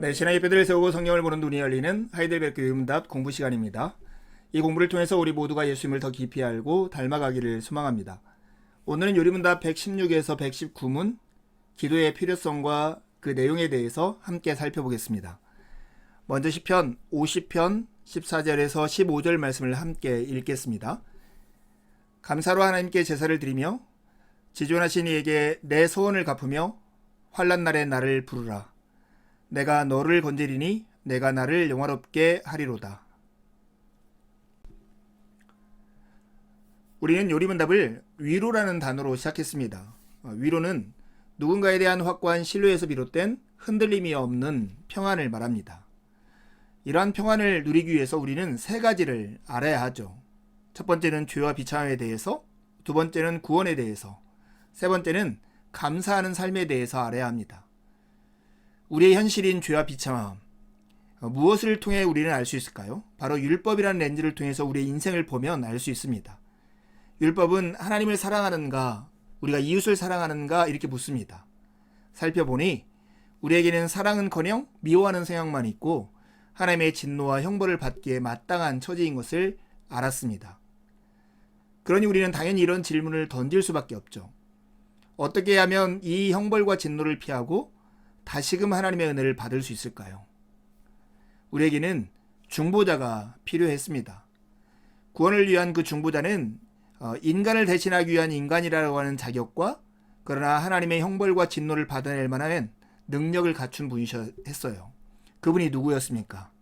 네, 신앙의 뼈대를 세우고 성경을 보는 눈이 열리는 하이델베르크 의문답 공부 시간입니다. 이 공부를 통해서 우리 모두가 예수님을 더 깊이 알고 닮아가기를 소망합니다. 오늘은 요리문답 116에서 119문 기도의 필요성과 그 내용에 대해서 함께 살펴보겠습니다. 먼저 시편 50편 14절에서 15절 말씀을 함께 읽겠습니다. 감사로 하나님께 제사를 드리며 지존하신 이에게 내 소원을 갚으며 환난 날에 나를 부르라. 내가 너를 건지리니 내가 나를 영화롭게 하리로다. 우리는 요리문답을 위로라는 단어로 시작했습니다. 위로는 누군가에 대한 확고한 신뢰에서 비롯된 흔들림이 없는 평안을 말합니다. 이러한 평안을 누리기 위해서 우리는 세 가지를 알아야 하죠. 첫 번째는 죄와 비참함에 대해서, 두 번째는 구원에 대해서, 세 번째는 감사하는 삶에 대해서 알아야 합니다. 우리의 현실인 죄와 비참함, 무엇을 통해 우리는 알 수 있을까요? 바로 율법이라는 렌즈를 통해서 우리의 인생을 보면 알 수 있습니다. 율법은 하나님을 사랑하는가, 우리가 이웃을 사랑하는가 이렇게 묻습니다. 살펴보니 우리에게는 사랑은커녕 미워하는 성향만 있고 하나님의 진노와 형벌을 받기에 마땅한 처지인 것을 알았습니다. 그러니 우리는 당연히 이런 질문을 던질 수밖에 없죠. 어떻게 하면 이 형벌과 진노를 피하고 다시금 하나님의 은혜를 받을 수 있을까요? 우리에게는 중보자가 필요했습니다. 구원을 위한 그 중보자는 인간을 대신하기 위한 인간이라고 하는 자격과 그러나 하나님의 형벌과 진노를 받아낼 만한 능력을 갖춘 분이셨어요. 그분이 누구였습니까?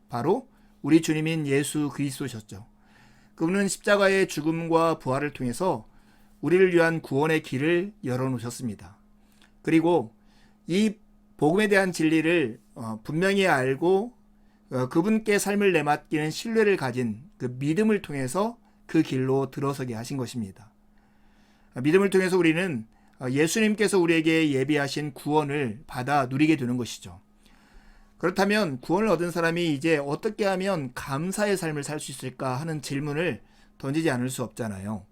바로 우리 주님인 예수 그리스도셨죠. 그분은 십자가의 죽음과 부활을 통해서 우리를 위한 구원의 길을 열어놓으셨습니다. 그리고 이 복음에 대한 진리를 분명히 알고 그분께 삶을 내맡기는 신뢰를 가진 그 믿음을 통해서 그 길로 들어서게 하신 것입니다. 믿음을 통해서 우리는 예수님께서 우리에게 예비하신 구원을 받아 누리게 되는 것이죠. 그렇다면 구원을 얻은 사람이 이제 어떻게 하면 감사의 삶을 살 수 있을까 하는 질문을 던지지 않을 수 없잖아요.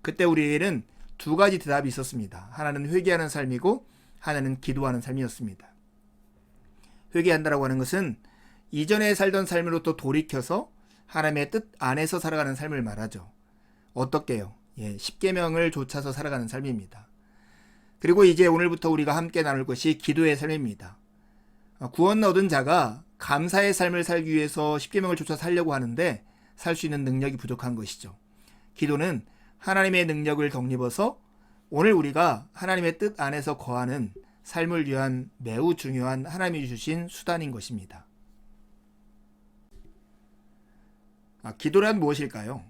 그때 우리에게는 두 가지 대답이 있었습니다. 하나는 회개하는 삶이고 하나는 기도하는 삶이었습니다. 회개한다라고 하는 것은 이전에 살던 삶으로부터 돌이켜서 하나님의 뜻 안에서 살아가는 삶을 말하죠. 어떻게요? 십계명을 좇아서 살아가는 삶입니다. 그리고 이제 오늘부터 우리가 함께 나눌 것이 기도의 삶입니다. 구원 얻은 자가 감사의 삶을 살기 위해서 십계명을 좇아 살려고 하는데 살 수 있는 능력이 부족한 것이죠. 기도는 하나님의 능력을 덧입어서 오늘 우리가 하나님의 뜻 안에서 거하는 삶을 위한 매우 중요한 하나님이 주신 수단인 것입니다. 기도란 무엇일까요?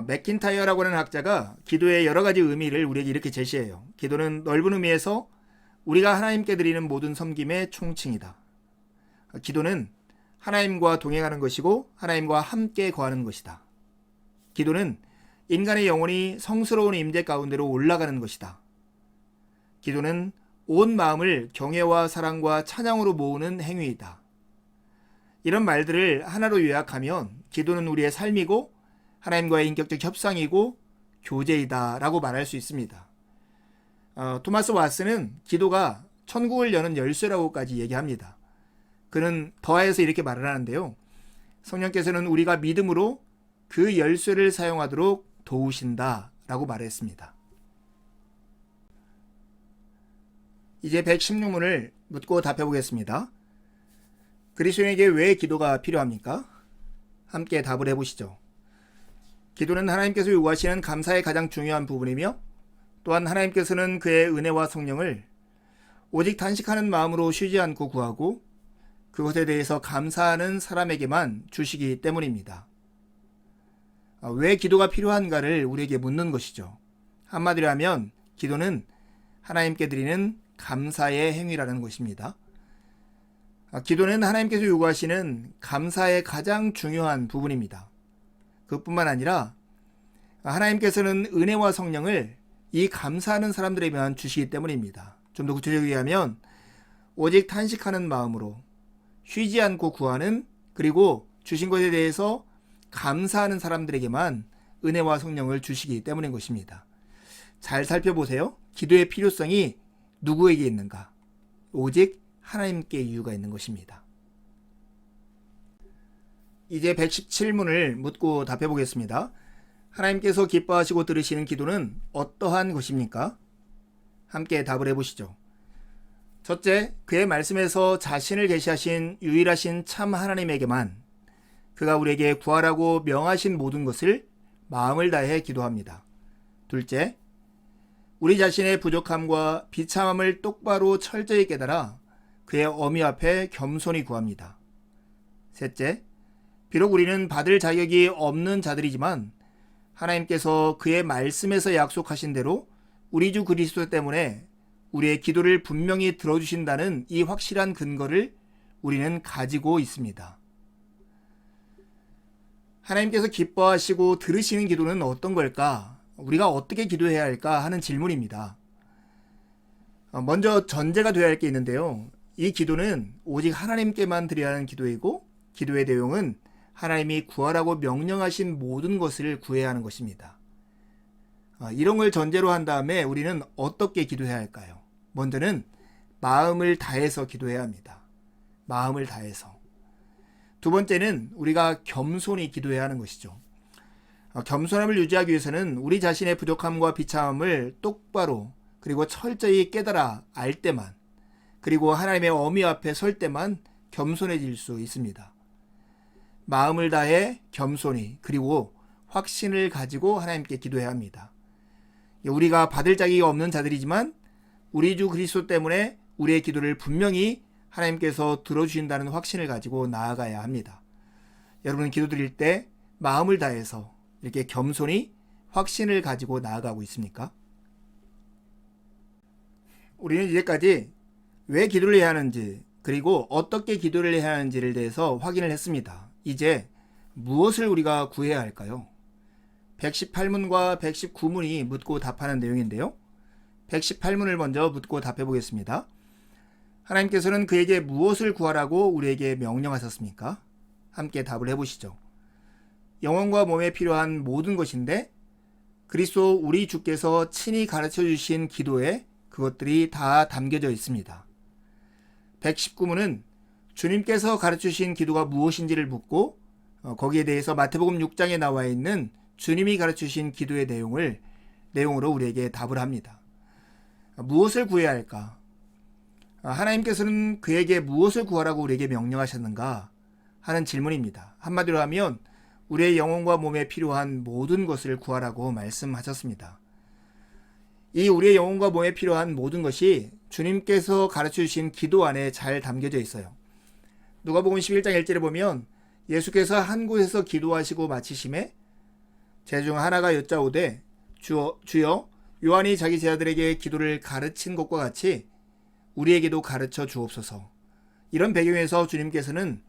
맥킨타이어라고 하는 학자가 기도의 여러 가지 의미를 우리에게 이렇게 제시해요. 기도는 넓은 의미에서 우리가 하나님께 드리는 모든 섬김의 총칭이다. 기도는 하나님과 동행하는 것이고 하나님과 함께 거하는 것이다. 기도는 인간의 영혼이 성스러운 임재 가운데로 올라가는 것이다. 기도는 온 마음을 경외와 사랑과 찬양으로 모으는 행위이다. 이런 말들을 하나로 요약하면 기도는 우리의 삶이고 하나님과의 인격적 협상이고 교제이다 라고 말할 수 있습니다. 토마스 왓슨은 기도가 천국을 여는 열쇠라고까지 얘기합니다. 그는 더하여서 이렇게 말을 하는데요. 성령께서는 우리가 믿음으로 그 열쇠를 사용하도록 도우신다 라고 말했습니다. 이제 116문을 묻고 답해보겠습니다. 그리스도인에게 왜 기도가 필요합니까? 함께 답을 해보시죠. 기도는 하나님께서 요구하시는 감사의 가장 중요한 부분이며 또한 하나님께서는 그의 은혜와 성령을 오직 단식하는 마음으로 쉬지 않고 구하고 그것에 대해서 감사하는 사람에게만 주시기 때문입니다. 왜 기도가 필요한가를 우리에게 묻는 것이죠. 한마디로 하면 기도는 하나님께 드리는 감사의 행위라는 것입니다. 기도는 하나님께서 요구하시는 감사의 가장 중요한 부분입니다. 그뿐만 아니라 하나님께서는 은혜와 성령을 이 감사하는 사람들에게만 주시기 때문입니다. 좀 더 구체적으로 얘기하면 오직 탄식하는 마음으로 쉬지 않고 구하는 그리고 주신 것에 대해서 감사하는 사람들에게만 은혜와 성령을 주시기 때문인 것입니다. 잘 살펴보세요. 기도의 필요성이 누구에게 있는가? 오직 하나님께 이유가 있는 것입니다. 이제 117문을 묻고 답해 보겠습니다. 하나님께서 기뻐하시고 들으시는 기도는 어떠한 것입니까? 함께 답을 해보시죠. 첫째, 그의 말씀에서 자신을 계시하신 유일하신 참 하나님에게만 그가 우리에게 구하라고 명하신 모든 것을 마음을 다해 기도합니다. 둘째, 우리 자신의 부족함과 비참함을 똑바로 철저히 깨달아 그의 어미 앞에 겸손히 구합니다. 셋째, 비록 우리는 받을 자격이 없는 자들이지만 하나님께서 그의 말씀에서 약속하신 대로 우리 주 그리스도 때문에 우리의 기도를 분명히 들어주신다는 이 확실한 근거를 우리는 가지고 있습니다. 하나님께서 기뻐하시고 들으시는 기도는 어떤 걸까? 우리가 어떻게 기도해야 할까 하는 질문입니다. 먼저 전제가 되어야 할 게 있는데요. 이 기도는 오직 하나님께만 드려야 하는 기도이고 기도의 내용은 하나님이 구하라고 명령하신 모든 것을 구해야 하는 것입니다. 이런 걸 전제로 한 다음에 우리는 어떻게 기도해야 할까요? 먼저는 마음을 다해서 기도해야 합니다. 마음을 다해서. 두 번째는 우리가 겸손히 기도해야 하는 것이죠. 겸손함을 유지하기 위해서는 우리 자신의 부족함과 비참함을 똑바로 그리고 철저히 깨달아 알 때만, 그리고 하나님의 어미 앞에 설 때만 겸손해질 수 있습니다. 마음을 다해 겸손히 그리고 확신을 가지고 하나님께 기도해야 합니다. 우리가 받을 자격이 없는 자들이지만 우리 주 그리스도 때문에 우리의 기도를 분명히 하나님께서 들어주신다는 확신을 가지고 나아가야 합니다. 여러분 기도드릴 때 마음을 다해서 이렇게 겸손히 확신을 가지고 나아가고 있습니까? 우리는 이제까지 왜 기도를 해야 하는지 그리고 어떻게 기도를 해야 하는지를 대해서 확인을 했습니다. 이제 무엇을 우리가 구해야 할까요? 118문과 119문이 묻고 답하는 내용인데요. 118문을 먼저 묻고 답해 보겠습니다. 하나님께서는 그에게 무엇을 구하라고 우리에게 명령하셨습니까? 함께 답을 해보시죠. 영혼과 몸에 필요한 모든 것인데 그리스도 우리 주께서 친히 가르쳐 주신 기도에 그것들이 다 담겨져 있습니다. 119문은 주님께서 가르쳐 주신 기도가 무엇인지를 묻고 거기에 대해서 마태복음 6장에 나와 있는 주님이 가르쳐 주신 기도의 내용으로 우리에게 답을 합니다. 무엇을 구해야 할까? 하나님께서는 그에게 무엇을 구하라고 우리에게 명령하셨는가 하는 질문입니다. 한마디로 하면 우리의 영혼과 몸에 필요한 모든 것을 구하라고 말씀하셨습니다. 이 우리의 영혼과 몸에 필요한 모든 것이 주님께서 가르쳐 주신 기도 안에 잘 담겨져 있어요. 누가복음 11장 1절에 보면 예수께서 한 곳에서 기도하시고 마치심에 제중 하나가 여짜오되 주여 요한이 자기 제자들에게 기도를 가르친 것과 같이 우리에게도 가르쳐 주옵소서. 이런 배경에서 주님께서는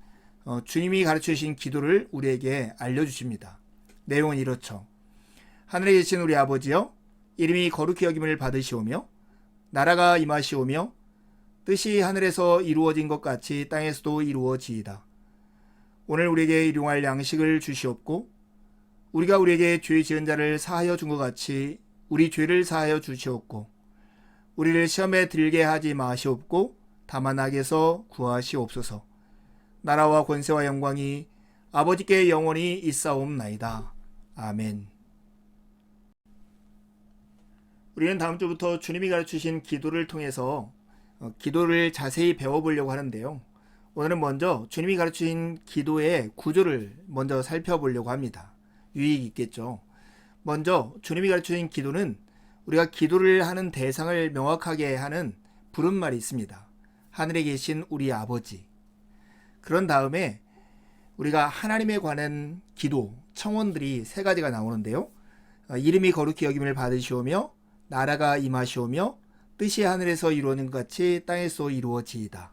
주님이 가르쳐 주신 기도를 우리에게 알려주십니다. 내용은 이렇죠. 하늘에 계신 우리 아버지여, 이름이 거룩히 여김을 받으시오며 나라가 임하시오며 뜻이 하늘에서 이루어진 것 같이 땅에서도 이루어지이다. 오늘 우리에게 일용할 양식을 주시옵고 우리가 우리에게 죄 지은 자를 사하여 준 것 같이 우리 죄를 사하여 주시옵고 우리를 시험에 들게 하지 마시옵고 다만 악에서 구하시옵소서. 나라와 권세와 영광이 아버지께 영원히 있사옵나이다. 아멘. 우리는 다음 주부터 주님이 가르치신 기도를 통해서 기도를 자세히 배워보려고 하는데요. 오늘은 먼저 주님이 가르치신 기도의 구조를 먼저 살펴보려고 합니다. 유익이 있겠죠. 먼저 주님이 가르치신 기도는 우리가 기도를 하는 대상을 명확하게 하는 부름말이 있습니다. 하늘에 계신 우리 아버지. 그런 다음에 우리가 하나님에 관한 기도, 청원들이 세 가지가 나오는데요. 이름이 거룩히 여김을 받으시오며 나라가 임하시오며 뜻이 하늘에서 이루어진 것 같이 땅에서 이루어지이다.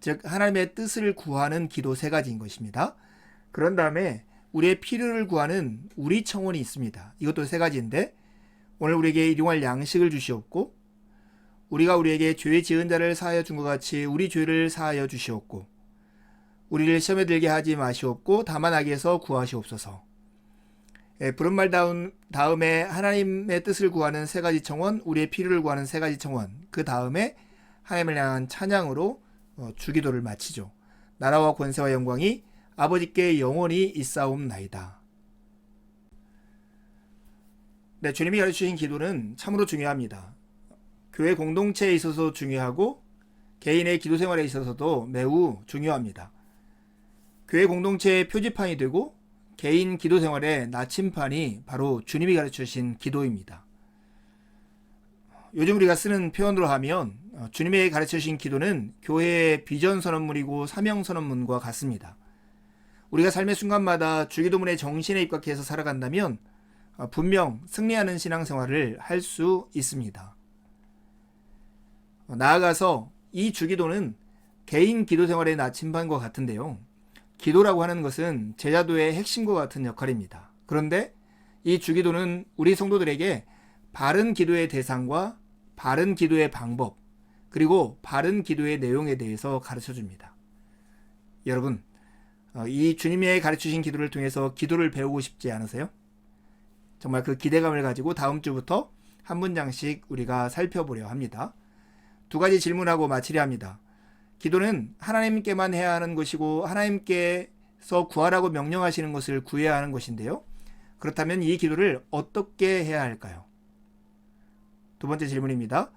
즉 하나님의 뜻을 구하는 기도 세 가지인 것입니다. 그런 다음에 우리의 필요를 구하는 우리 청원이 있습니다. 이것도 세 가지인데 오늘 우리에게 일용할 양식을 주시옵고 우리가 우리에게 죄 지은 자를 사하여 준 것 같이 우리 죄를 사하여 주시옵고 우리를 시험에 들게 하지 마시옵고 다만 악에서 구하시옵소서. 부른말 다음에 하나님의 뜻을 구하는 세 가지 청원, 우리의 필요를 구하는 세 가지 청원, 그 다음에 하나님을 향한 찬양으로 주기도를 마치죠. 나라와 권세와 영광이 아버지께 영원히 있사옵나이다. 네, 주님이 가르치신 기도는 참으로 중요합니다. 교회 공동체에 있어서 중요하고 개인의 기도 생활에 있어서도 매우 중요합니다. 교회 공동체의 표지판이 되고 개인 기도 생활의 나침판이 바로 주님이 가르치신 기도입니다. 요즘 우리가 쓰는 표현으로 하면 주님이 가르치신 기도는 교회의 비전 선언문이고 사명 선언문과 같습니다. 우리가 삶의 순간마다 주기도문의 정신에 입각해서 살아간다면 분명 승리하는 신앙생활을 할 수 있습니다. 나아가서 이 주기도는 개인 기도 생활의 나침반과 같은데요. 기도라고 하는 것은 제자도의 핵심과 같은 역할입니다. 그런데 이 주기도는 우리 성도들에게 바른 기도의 대상과 바른 기도의 방법, 그리고 바른 기도의 내용에 대해서 가르쳐 줍니다. 여러분, 이 주님의 가르치신 기도를 통해서 기도를 배우고 싶지 않으세요? 정말 그 기대감을 가지고 다음 주부터 한 문장씩 우리가 살펴보려 합니다. 두 가지 질문하고 마치려 합니다. 기도는 하나님께만 해야 하는 것이고 하나님께서 구하라고 명령하시는 것을 구해야 하는 것인데요. 그렇다면 이 기도를 어떻게 해야 할까요? 두 번째 질문입니다.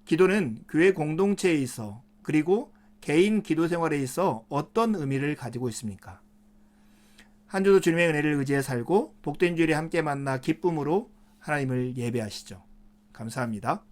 기도는 교회 공동체에 있어 그리고 개인 기도 생활에 있어 어떤 의미를 가지고 있습니까? 한 주도 주님의 은혜를 의지해 살고 복된 주일에 함께 만나 기쁨으로 하나님을 예배하시죠. 감사합니다.